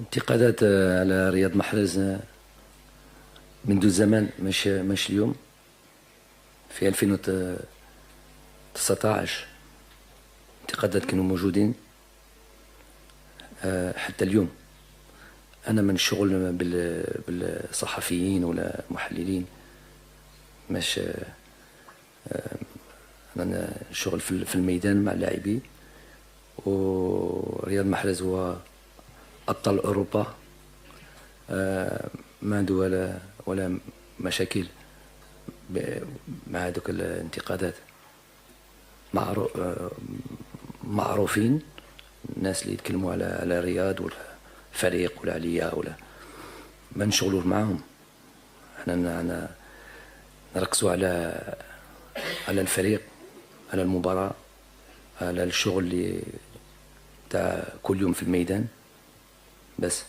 انتقادات على رياض محرز منذ زمان، مش اليوم. في 2019 انتقادات كانوا موجودين حتى اليوم. أنا من الشغل بالصحفيين ولا محللين، مش أنا شغل في الميدان مع اللاعبين. ورياض محرز هو أبطال أوروبا، ما عنده ولا مشاكل مع هذوك الانتقادات. معروفين الناس اللي يتكلموا على رياض ولا فريق ولا عليا ولا ما نشغلوش معاهم. احنا نركزوا على الفريق، على المباراة، على الشغل اللي تاع كل يوم في الميدان بس.